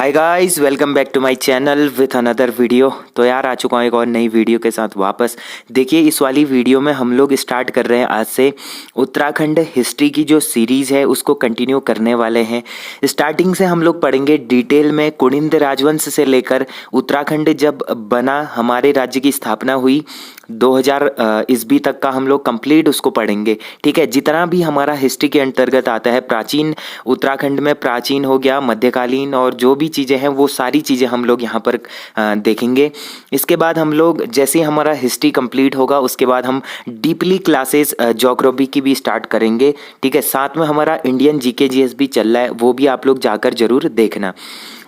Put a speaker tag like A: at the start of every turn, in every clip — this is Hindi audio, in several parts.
A: Hi guys, welcome back to my channel with another video. तो यार आ चुका हूँ एक और नई वीडियो के साथ वापस। देखिए इस वाली वीडियो में हम लोग स्टार्ट कर रहे हैं आज से उत्तराखंड हिस्ट्री की जो सीरीज़ है उसको कंटिन्यू करने वाले हैं। स्टार्टिंग से हम लोग पढ़ेंगे डिटेल में कुनिंद राजवंश से लेकर उत्तराखंड जब बना, हमारे राज्य की स्थापना हुई 2000 ईस्वी तक का हम लोग कंप्लीट उसको पढ़ेंगे। ठीक है, जितना भी हमारा हिस्ट्री के अंतर्गत आता है, प्राचीन उत्तराखंड में प्राचीन हो गया, मध्यकालीन और जो भी चीज़ें हैं वो सारी चीज़ें हम लोग यहाँ पर देखेंगे। इसके बाद हम लोग जैसे ही हमारा हिस्ट्री कंप्लीट होगा उसके बाद हम डीपली क्लासेस ज्योग्राफी की भी स्टार्ट करेंगे। ठीक है, साथ में हमारा इंडियन जीके जीएस भी चल रहा है, वो भी आप लोग जाकर जरूर देखना।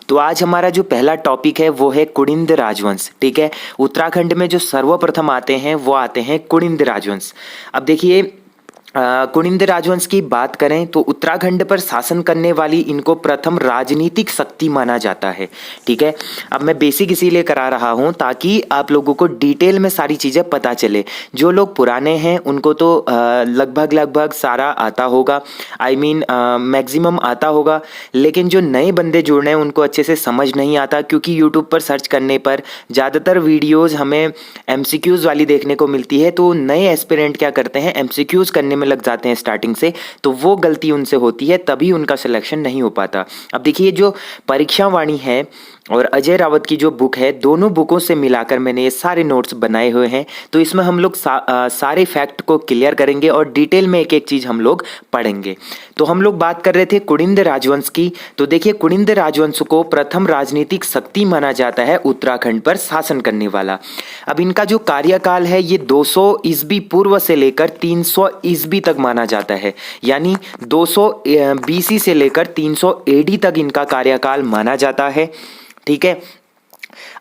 A: तो आज हमारा जो पहला टॉपिक है वो है कुनिंद राजवंश। ठीक है, उत्तराखंड में जो सर्वप्रथम आते हैं वो आते हैं कुनिंद राजवंश। अब देखिए कुनिंद राजवंश की बात करें तो उत्तराखंड पर शासन करने वाली इनको प्रथम राजनीतिक शक्ति माना जाता है। ठीक है, अब मैं बेसिक इसीलिए करा रहा हूं ताकि आप लोगों को डिटेल में सारी चीज़ें पता चले। जो लोग पुराने हैं उनको तो लगभग सारा आता होगा, आई मीन मैक्सिमम आता होगा, लेकिन जो नए बंदे जुड़ रहे हैं उनको अच्छे से समझ नहीं आता, क्योंकि यूट्यूब पर सर्च करने पर ज़्यादातर वीडियोज़ हमें एमसीक्यूज़ वाली देखने को मिलती है। तो नए एस्पिरेंट क्या करते हैं, एमसीक्यूज़ करने में लग जाते हैं स्टार्टिंग से, तो वो गलती उनसे होती है, तभी उनका सिलेक्शन नहीं हो पाता। अब देखिए जो परीक्षा वाणी है और अजय रावत की जो बुक है, दोनों बुकों से मिलाकर मैंने ये सारे नोट्स बनाए हुए हैं। तो इसमें हम लोग सारे फैक्ट को क्लियर करेंगे और डिटेल में एक एक चीज़ हम लोग पढ़ेंगे। तो हम लोग बात कर रहे थे कुनिंद राजवंश की। तो देखिए कुनिंद राजवंश को प्रथम राजनीतिक शक्ति माना जाता है उत्तराखंड पर शासन करने वाला। अब इनका जो कार्यकाल है ये 200 ईस्वी पूर्व से लेकर 300 ईस्वी तक माना जाता है, यानी 200 बीसी से लेकर 300 एडी तक इनका कार्यकाल माना जाता है। ठीक है,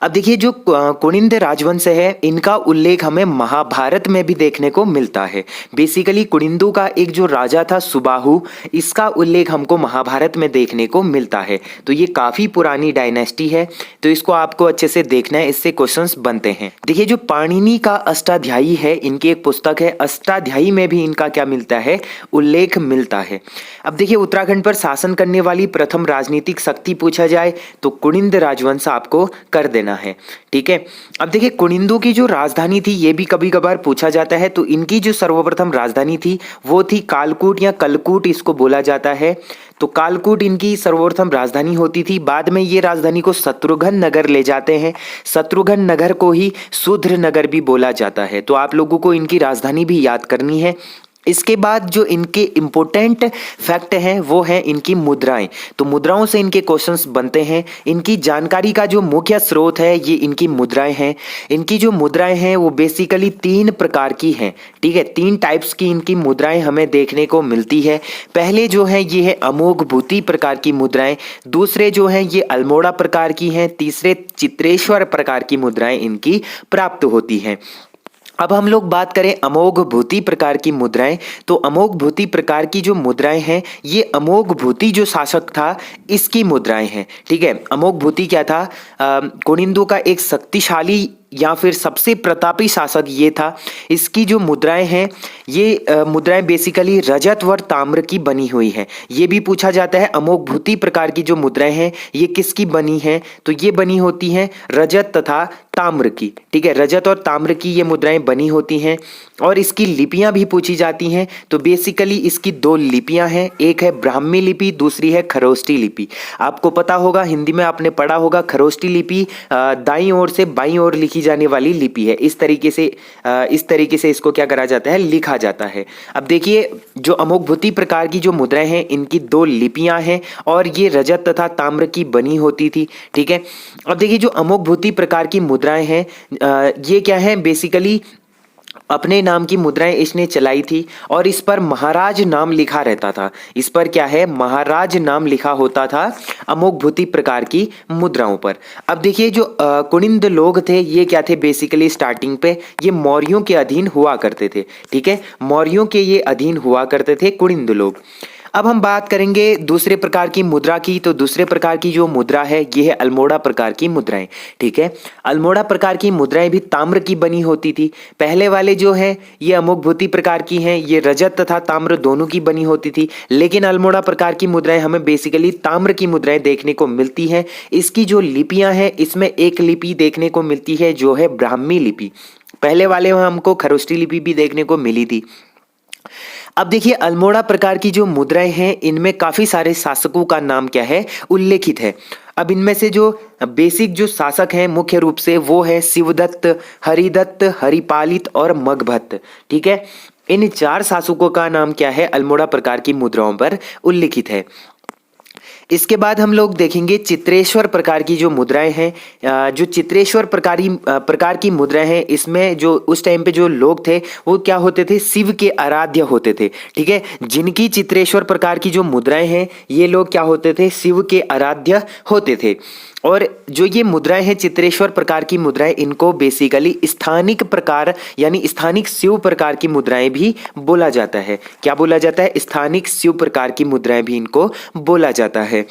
A: अब देखिए जो कुनिंद राजवंश है इनका उल्लेख हमें महाभारत में भी देखने को मिलता है। बेसिकली कुनिंदू का एक जो राजा था सुबाहु, इसका उल्लेख हमको महाभारत में देखने को मिलता है। तो ये काफ़ी पुरानी डायनेस्टी है, तो इसको आपको अच्छे से देखना है, इससे क्वेश्चंस बनते हैं। देखिए जो पाणिनि का अष्टाध्यायी है, इनकी एक पुस्तक है, अष्टाध्यायी में भी इनका क्या मिलता है, उल्लेख मिलता है। अब देखिए उत्तराखंड पर शासन करने वाली प्रथम राजनीतिक शक्ति पूछा जाए तो कुनिंद राजवंश आपको कर देना है। ठीक है, अब देखिए कुनिंदू की जो राजधानी थी ये भी कभी कभार पूछा जाता है। तो इनकी जो सर्वप्रथम राजधानी थी वो थी कालकूट या कलकूट इसको बोला जाता है। तो कालकूट इनकी सर्वप्रथम राजधानी होती थी। बाद में ये राजधानी को शत्रुघ्न नगर ले जाते हैं। शत्रुघ्न नगर को ही शूद्र नगर भी बोला जाता है। तो आप लोगों को इनकी राजधानी भी याद करनी है। इसके बाद जो इनके इम्पोर्टेंट फैक्ट हैं वो है इनकी मुद्राएं। तो मुद्राओं से इनके क्वेश्चंस बनते हैं। इनकी जानकारी का जो मुख्य स्रोत है ये इनकी मुद्राएं हैं। इनकी जो मुद्राएं हैं वो बेसिकली 3 प्रकार की हैं। ठीक है, 3 टाइप्स की इनकी मुद्राएं हमें देखने को मिलती है। पहले जो है ये है अमोघ भूति प्रकार की मुद्राएं, दूसरे जो हैं ये अल्मोड़ा प्रकार की हैं, तीसरे चित्रेश्वर प्रकार की मुद्राएं इनकी प्राप्त होती हैं। अब हम लोग बात करें अमोघ भूति प्रकार की मुद्राएं। तो अमोघ भूति प्रकार की जो मुद्राएं हैं ये अमोघ भूति जो शासक था इसकी मुद्राएं हैं। ठीक है, अमोघ भूति क्या था, कुनिंदू का एक शक्तिशाली या फिर सबसे प्रतापी शासक ये था। इसकी जो मुद्राएं हैं ये मुद्राएं बेसिकली रजत व ताम्र की बनी हुई है। ये भी पूछा जाता है अमोघ भूति प्रकार की जो मुद्राएं हैं ये किसकी बनी है, तो ये बनी होती हैं रजत तथा ताम्र की। ठीक है, रजत और ताम्र की ये मुद्राएं बनी होती हैं। और इसकी लिपियां भी पूछी जाती हैं। तो बेसिकली इसकी 2 लिपियां हैं, एक है ब्राह्मी लिपि, दूसरी है खरोष्टी लिपि। आपको पता होगा, हिंदी में आपने पढ़ा होगा, खरोष्टी लिपि दाईं ओर से बाईं ओर लिखी जाने वाली लिपि है। इस तरीके से इसको क्या करा जाता है, लिखा जाता है। अब देखिए जो अमोघ भूति प्रकार की जो मुद्राएं हैं इनकी 2 लिपियां हैं और ये रजत तथा ताम्र की बनी होती थी। ठीक है, अब देखिए जो अमोघ भूति प्रकार की मुद्राएं हैं ये क्या है, बेसिकली अपने नाम की मुद्राएं इसने चलाई थी और इस पर महाराज नाम लिखा रहता था। इस पर क्या है, महाराज नाम लिखा होता था अमोघ भूति प्रकार की मुद्राओं पर। अब देखिए जो कुनिंद लोग थे ये क्या थे, बेसिकली स्टार्टिंग पे ये मौर्यों के अधीन हुआ करते थे। ठीक है, मौर्यों के ये अधीन हुआ करते थे कुनिंद लोग। अब हम बात करेंगे दूसरे प्रकार की मुद्रा की। तो दूसरे प्रकार की जो मुद्रा है ये है अल्मोड़ा प्रकार की मुद्राएं। ठीक है, अल्मोड़ा प्रकार की मुद्राएं भी ताम्र की बनी होती थी। पहले वाले जो है ये अमुक प्रकार की हैं, ये रजत तथा ताम्र दोनों की बनी होती थी। लेकिन अल्मोड़ा प्रकार की मुद्राएं हमें बेसिकली ताम्र की मुद्राएं देखने को मिलती हैं। इसकी जो लिपियां हैं इसमें एक लिपि देखने को मिलती है जो है ब्राह्मी लिपि। पहले वाले में हमको खरोष्टी लिपि भी देखने को मिली थी। अब देखिए अल्मोड़ा प्रकार की जो मुद्राएं हैं इनमें काफी सारे शासकों का नाम क्या है उल्लेखित है। अब इनमें से जो बेसिक जो शासक हैं मुख्य रूप से वो है शिवदत्त, हरिदत्त, हरिपालित और मगभट्ट। ठीक है, इन 4 शासकों का नाम क्या है अल्मोड़ा प्रकार की मुद्राओं पर उल्लेखित है। इसके बाद हम लोग देखेंगे चित्रेश्वर प्रकार की जो मुद्राएं हैं। जो चित्रेश्वर प्रकार की मुद्राएं हैं इसमें जो उस टाइम पे जो लोग थे वो क्या होते थे, शिव के आराध्य होते थे। ठीक है, जिनकी चित्रेश्वर प्रकार की जो मुद्राएं हैं ये लोग क्या होते थे, शिव के आराध्य होते थे। और जो ये मुद्राएं हैं चित्रेश्वर प्रकार की मुद्राएं, इनको बेसिकली स्थानिक प्रकार यानी स्थानिक शिव प्रकार की मुद्राएं भी बोला जाता है। क्या बोला जाता है, स्थानिक शिव प्रकार की मुद्राएं भी इनको बोला जाता है।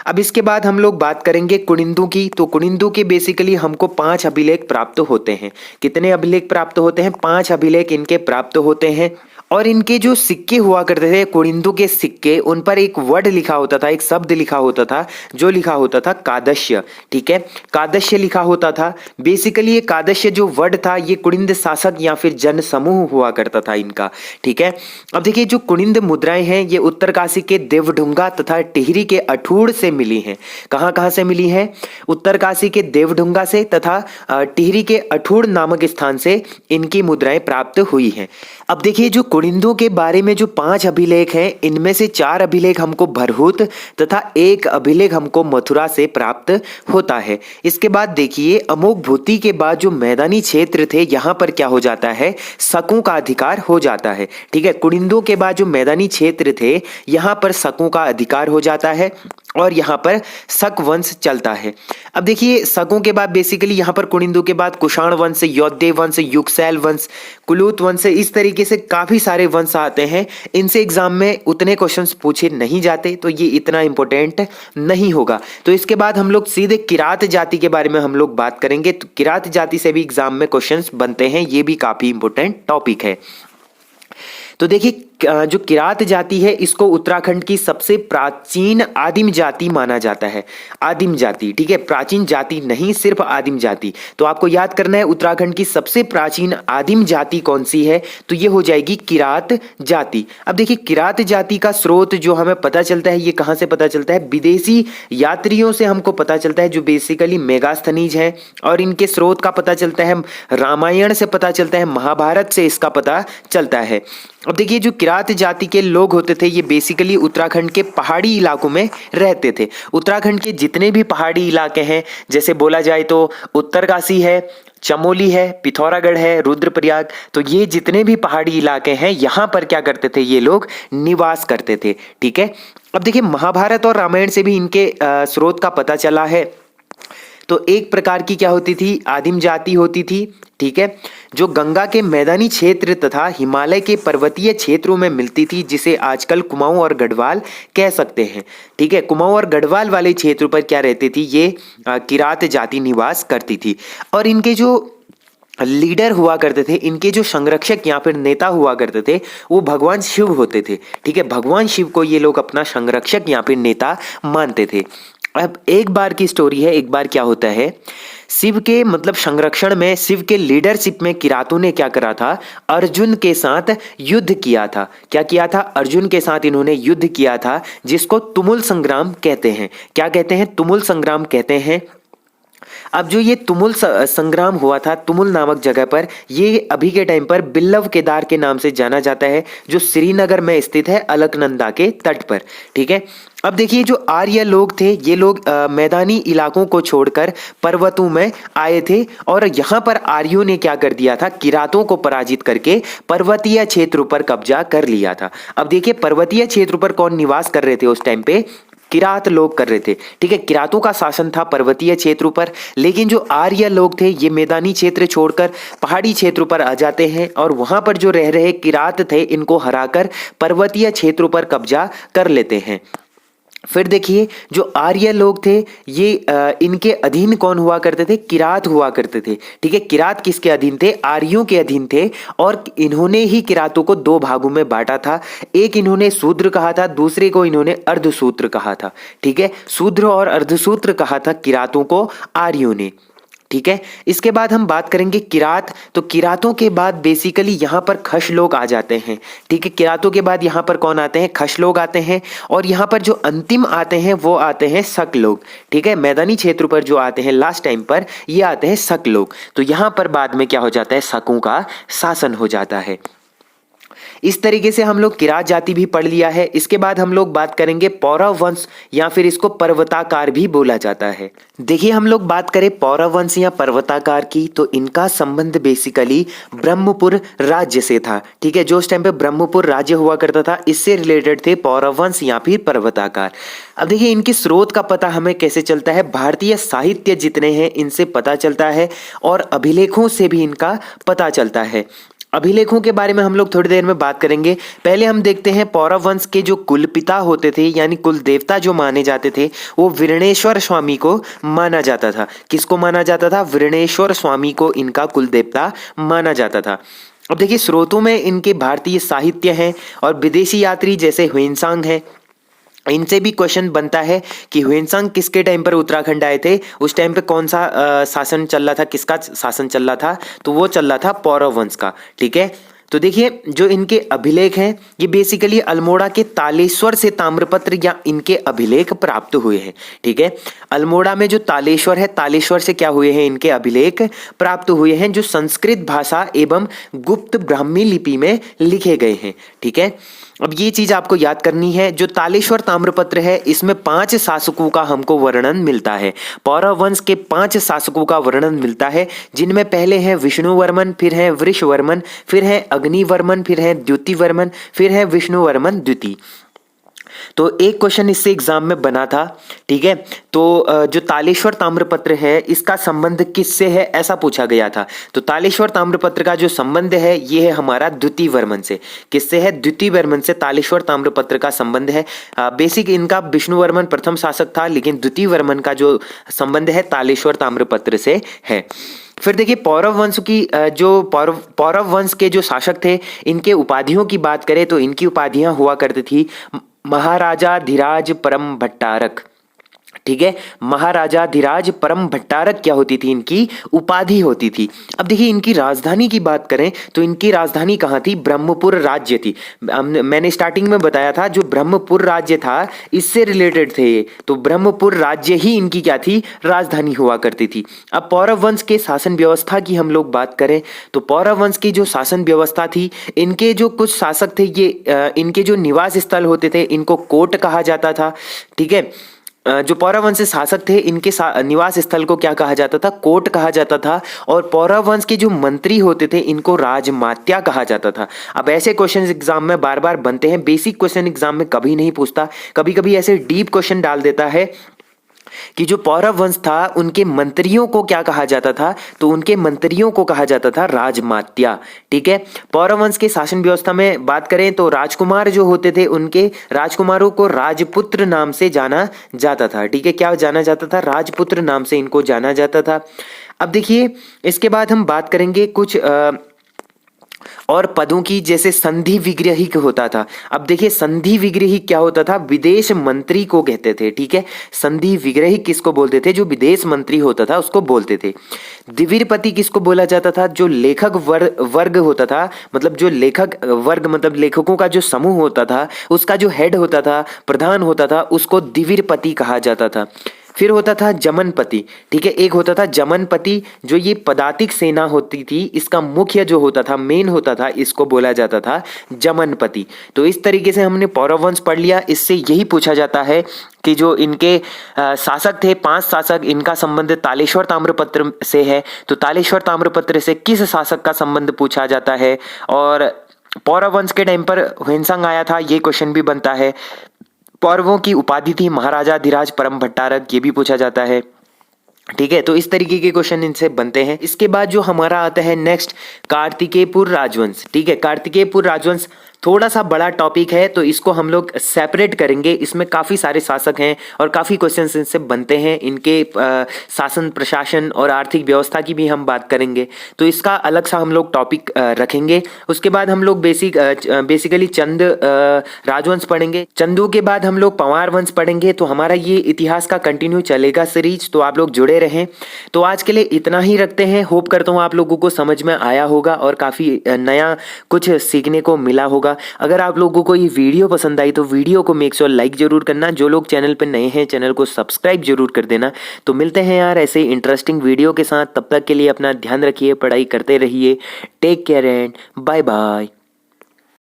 A: अब इसके बाद हम लोग बात करेंगे कुनिंदू की। तो कुनिंदू के बेसिकली हमको 5 अभिलेख प्राप्त होते हैं। कितने अभिलेख प्राप्त होते हैं, 5 अभिलेख इनके प्राप्त होते हैं। और इनके जो सिक्के हुआ करते थे कुनिंदू के सिक्के, उन पर एक वर्ड लिखा होता था, एक शब्द लिखा होता था जो लिखा होता था कादश्य। ठीक है, कादश्य लिखा होता था। बेसिकली ये कादश्य जो वर्ड था ये कुनिंद शासक या फिर जन समूह हुआ करता था इनका। ठीक है, अब देखिए जो कुनिंद मुद्राएं हैं ये उत्तरकाशी के देवढुंगा तथा टिहरी के अठूड़ से मिली हैं। कहाँ कहाँ से मिली हैं, उत्तरकाशी के देवढुंगा से तथा टिहरी के अठूड़ नामक स्थान से इनकी मुद्राएं प्राप्त हुई हैं। अब देखिए जो कुनिंदों के बारे में जो 5 अभिलेख हैं इनमें से 4 अभिलेख हमको भरहुत तथा 1 अभिलेख हमको मथुरा से प्राप्त होता है। इसके बाद देखिए अमोघ भूति के बाद जो मैदानी क्षेत्र थे यहाँ पर क्या हो जाता है, शकों का अधिकार हो जाता है। ठीक है, कुनिंदों के बाद जो मैदानी क्षेत्र थे यहाँ पर शकों का अधिकार हो जाता है और यहाँ पर शक वंश चलता है। अब देखिए शकों के बाद बेसिकली यहाँ पर कुनिंदू के बाद कुषाण वंश, यौदेव वंश, युगसैल वंश, कुलूत वंश, इस तरीके से काफी सारे वंश आते हैं। इनसे एग्जाम में उतने क्वेश्चंस पूछे नहीं जाते तो ये इतना इंपॉर्टेंट नहीं होगा। तो इसके बाद हम लोग सीधे किरात जाति के बारे में हम लोग बात करेंगे। तो किरात जाति से भी एग्जाम में क्वेश्चंस बनते हैं, ये भी काफी इंपॉर्टेंट टॉपिक है। तो देखिए जो किरात जाति है इसको उत्तराखंड की सबसे प्राचीन आदिम जाति माना जाता है। आदिम जाति, ठीक है, प्राचीन जाति नहीं, सिर्फ आदिम जाति। तो आपको याद करना है उत्तराखंड की सबसे प्राचीन आदिम जाति कौन सी है, तो ये हो जाएगी किरात जाति। अब देखिए किरात जाति का स्रोत जो हमें पता चलता है ये कहाँ से पता चलता है, विदेशी यात्रियों से हमको पता चलता है जो बेसिकली मेगास्थनीज हैं। और इनके स्रोत का पता चलता है रामायण से पता चलता है, महाभारत से इसका पता चलता है। अब देखिए जो किरात जाति के लोग होते थे ये बेसिकली उत्तराखंड के पहाड़ी इलाकों में रहते थे। उत्तराखंड के जितने भी पहाड़ी इलाके हैं, जैसे बोला जाए तो उत्तरकाशी है, चमोली है, पिथौरागढ़ है, रुद्रप्रयाग, तो ये जितने भी पहाड़ी इलाके हैं यहाँ पर क्या करते थे, ये लोग निवास करते थे। ठीक है, अब देखिए महाभारत और रामायण से भी इनके स्रोत का पता चला है। तो एक प्रकार की क्या होती थी, आदिम जाति होती थी। ठीक है, जो गंगा के मैदानी क्षेत्र तथा हिमालय के पर्वतीय क्षेत्रों में मिलती थी, जिसे आजकल कुमाऊं और गढ़वाल कह सकते हैं। ठीक है, कुमाऊं और गढ़वाल वाले क्षेत्रों पर क्या रहती थी, ये किरात जाति निवास करती थी। और इनके जो लीडर हुआ करते थे, इनके जो संरक्षक या फिर नेता हुआ करते थे वो भगवान शिव होते थे। ठीक है, भगवान शिव को ये लोग अपना संरक्षक या फिर नेता मानते थे। अब एक बार की स्टोरी है, एक बार क्या होता है, शिव के मतलब संरक्षण में, शिव के लीडरशिप में किरातों ने क्या करा था, अर्जुन के साथ युद्ध किया था। क्या किया था, अर्जुन के साथ इन्होंने युद्ध किया था, जिसको तुमुल संग्राम कहते हैं। क्या कहते हैं, तुमुल संग्राम कहते हैं। अब जो ये तुमुल संग्राम हुआ था तुमुल नामक जगह पर, ये अभी के टाइम पर बिल्लव केदार के नाम से जाना जाता है, जो श्रीनगर में स्थित है, अलकनंदा के तट पर। ठीक है, अब देखिए जो आर्य लोग थे ये लोग मैदानी इलाकों को छोड़कर पर्वतों में आए थे और यहाँ पर आर्यों ने क्या कर दिया था, किरातों को पराजित करके पर्वतीय क्षेत्रों पर कब्जा कर लिया था। अब देखिए पर्वतीय क्षेत्र पर कौन निवास कर रहे थे उस टाइम पे, किरात लोग कर रहे थे। ठीक है, किरातों का शासन था पर्वतीय क्षेत्रों पर, लेकिन जो आर्य लोग थे ये मैदानी क्षेत्र छोड़कर पहाड़ी क्षेत्रों पर आ जाते हैं और वहां पर जो रह रहे किरात थे इनको हराकर पर्वतीय क्षेत्रों पर कब्जा कर लेते हैं। फिर देखिए जो आर्य लोग थे ये इनके अधीन कौन हुआ करते थे? किरात हुआ करते थे। ठीक है, किरात किसके अधीन थे? आर्यों के अधीन थे और इन्होंने ही किरातों को दो भागों में बांटा था। एक इन्होंने शूद्र कहा था, दूसरे को इन्होंने अर्धशूद्र कहा था। ठीक है, शूद्र और अर्धशूद्र कहा था किरातों को आर्यों ने। ठीक है, इसके बाद हम बात करेंगे किरात। तो किरातों के बाद बेसिकली यहाँ पर खश लोग आ जाते हैं। ठीक है, किरातों के बाद यहाँ पर कौन आते हैं? खश लोग आते हैं और यहाँ पर जो अंतिम आते हैं वो आते हैं शक लोग। ठीक है, मैदानी क्षेत्र पर जो आते हैं लास्ट टाइम पर ये आते हैं शक लोग। तो यहाँ पर बाद में क्या हो जाता है? शकों का शासन हो जाता है। इस तरीके से हम लोग किरात जाति भी पढ़ लिया है। इसके बाद हम लोग बात करेंगे पौरव वंश या फिर इसको पर्वताकार भी बोला जाता है। देखिए हम लोग बात करें पौरव वंश या पर्वताकार की तो इनका संबंध बेसिकली ब्रह्मपुर राज्य से था। ठीक है, जो उस टाइम पे ब्रह्मपुर राज्य हुआ करता था इससे रिलेटेड थे पौरव वंश या फिर पर्वताकार। अब देखिए इनके स्रोत का पता हमें कैसे चलता है? भारतीय साहित्य जितने हैं इनसे पता चलता है और अभिलेखों से भी इनका पता चलता है। अभिलेखों के बारे में हम लोग थोड़ी देर में बात करेंगे। पहले हम देखते हैं पौरव वंश के जो कुलपिता होते थे यानी कुल देवता जो माने जाते थे वो विरणेश्वर स्वामी को माना जाता था। किसको माना जाता था? विरणेश्वर स्वामी को इनका कुल देवता माना जाता था। अब देखिए स्रोतों में इनके भारतीय साहित्य हैं और विदेशी यात्री जैसे ह्वेनसांग है। इनसे भी क्वेश्चन बनता है कि ह्वेनसांग किसके टाइम पर उत्तराखंड आए थे? उस टाइम पे कौन सा शासन चल रहा था? किसका शासन चल रहा था? तो वो चल रहा था पौरव वंश का। ठीक है, तो देखिए जो इनके अभिलेख हैं ये बेसिकली अल्मोड़ा के तालेश्वर से ताम्रपत्र या इनके अभिलेख प्राप्त हुए हैं। ठीक है, अल्मोड़ा में जो तालेश्वर है, तालेश्वर से क्या हुए हैं? इनके अभिलेख प्राप्त हुए हैं जो संस्कृत भाषा एवं गुप्त ब्राह्मी लिपि में लिखे गए हैं। ठीक है, अब ये चीज आपको याद करनी है। जो तालेश्वर ताम्रपत्र है इसमें 5 शासकों का हमको वर्णन मिलता है। पौरव वंश के 5 शासकों का वर्णन मिलता है जिनमें पहले हैं विष्णुवर्मन, फिर है वृषवर्मन, फिर है अग्निवर्मन, फिर है द्युतिवर्मन, फिर है विष्णुवर्मन द्वितीय। तो एक क्वेश्चन इससे एग्जाम में बना था। ठीक है, तो जो तालेश्वर ताम्रपत्र है इसका संबंध किससे है ऐसा पूछा गया था। तो तालेश्वर ताम्रपत्र का जो संबंध है ये है हमारा द्युतिवर्मन से। किससे है? द्युतिवर्मन से तालेश्वर ताम्रपत्र का संबंध है। बेसिक इनका विष्णुवर्मन प्रथम शासक था लेकिन द्युतिवर्मन का जो संबंध है तालेश्वर ताम्रपत्र से है। फिर देखिए पौरव वंश की जो पौरव वंश के जो शासक थे इनके उपाधियों की बात करें तो इनकी उपाधियां हुआ करती थी महाराजा धीराज परम भट्टारक। ठीक है, महाराजा धीराज परम भट्टारक क्या होती थी? इनकी उपाधि होती थी। अब देखिए इनकी राजधानी की बात करें तो इनकी राजधानी कहाँ थी? ब्रह्मपुर राज्य थी। मैंने स्टार्टिंग में बताया था जो ब्रह्मपुर राज्य था इससे रिलेटेड थे ये, तो ब्रह्मपुर राज्य ही इनकी क्या थी? राजधानी हुआ करती थी। अब पौरव वंश के शासन व्यवस्था की हम लोग बात करें तो पौरव वंश की जो शासन व्यवस्था थी इनके जो कुछ शासक थे ये इनके जो निवास स्थल होते थे इनको कोट कहा जाता था। ठीक है, जो पौरव वंश से शासक थे इनके निवास स्थल को क्या कहा जाता था? कोट कहा जाता था। और पौरव वंश के जो मंत्री होते थे इनको राजमात्या कहा जाता था। अब ऐसे क्वेश्चन एग्जाम में बार बार बनते हैं, बेसिक क्वेश्चन एग्जाम में कभी नहीं पूछता, कभी कभी ऐसे डीप क्वेश्चन डाल देता है कि जो पौरव वंश था उनके मंत्रियों को क्या कहा जाता था? तो उनके मंत्रियों को कहा जाता था राजमात्या। ठीक है, पौरव वंश के शासन व्यवस्था में बात करें तो राजकुमार जो होते थे उनके राजकुमारों को राजपुत्र नाम से जाना जाता था। ठीक है, क्या जाना जाता था? राजपुत्र नाम से इनको जाना जाता था। अब देखिए इसके बाद हम बात करेंगे कुछ और पदों की, जैसे संधि विग्रही होता था। अब देखिए संधि विग्रही क्या होता था? विदेश मंत्री को कहते थे। ठीक है, संधि विग्रही किसको बोलते थे? जो विदेश मंत्री होता था उसको बोलते थे। द्विवीरपति किसको बोला जाता था? जो लेखक वर्ग होता था, मतलब जो लेखक वर्ग मतलब लेखकों का जो समूह होता था उसका जो हेड होता था, प्रधान होता था, उसको द्विवीरपति कहा जाता था। फिर होता था जमनपति। ठीक है, एक होता था जमनपति जो ये पदातिक सेना होती थी इसका मुख्य जो होता था, मेन होता था, इसको बोला जाता था जमनपति। तो इस तरीके से हमने पौरव वंश पढ़ लिया। इससे यही पूछा जाता है कि जो इनके शासक थे 5 शासक, इनका संबंध तालेश्वर ताम्रपत्र से है। तो तालेश्वर ताम्रपत्र से किस शासक का संबंध पूछा जाता है? और पौरव वंश के टाइम पर ह्वेनसांग आया था, ये क्वेश्चन भी बनता है। पौरवों की उपाधि थी महाराजाधिराज परम भट्टारक, ये भी पूछा जाता है। ठीक है, तो इस तरीके के क्वेश्चन इनसे बनते हैं। इसके बाद जो हमारा आता है नेक्स्ट, कार्तिकेयपुर राजवंश। ठीक है, कार्तिकेयपुर राजवंश थोड़ा सा बड़ा टॉपिक है, तो इसको हम लोग सेपरेट करेंगे। इसमें काफ़ी सारे शासक हैं और काफ़ी क्वेश्चंस इनसे बनते हैं। इनके शासन प्रशासन और आर्थिक व्यवस्था की भी हम बात करेंगे, तो इसका अलग सा हम लोग टॉपिक रखेंगे। उसके बाद हम लोग बेसिकली चंद राजवंश पढ़ेंगे। चंदू के बाद हम लोग पंवार वंश पढ़ेंगे। तो हमारा ये इतिहास का कंटिन्यू चलेगा सीरीज, तो आप लोग जुड़े रहें। तो आज के लिए इतना ही रखते हैं। होप करता हूँ आप लोगों को समझ में आया होगा और काफ़ी नया कुछ सीखने को मिला होगा। अगर आप लोगों को ये वीडियो पसंद आई तो वीडियो को मेक श्योर लाइक जरूर करना। जो लोग चैनल पर नए हैं चैनल को सब्सक्राइब जरूर कर देना। तो मिलते हैं यार ऐसे इंटरेस्टिंग वीडियो के साथ। तब तक के लिए अपना ध्यान रखिए, पढ़ाई करते रहिए। Take care and bye bye.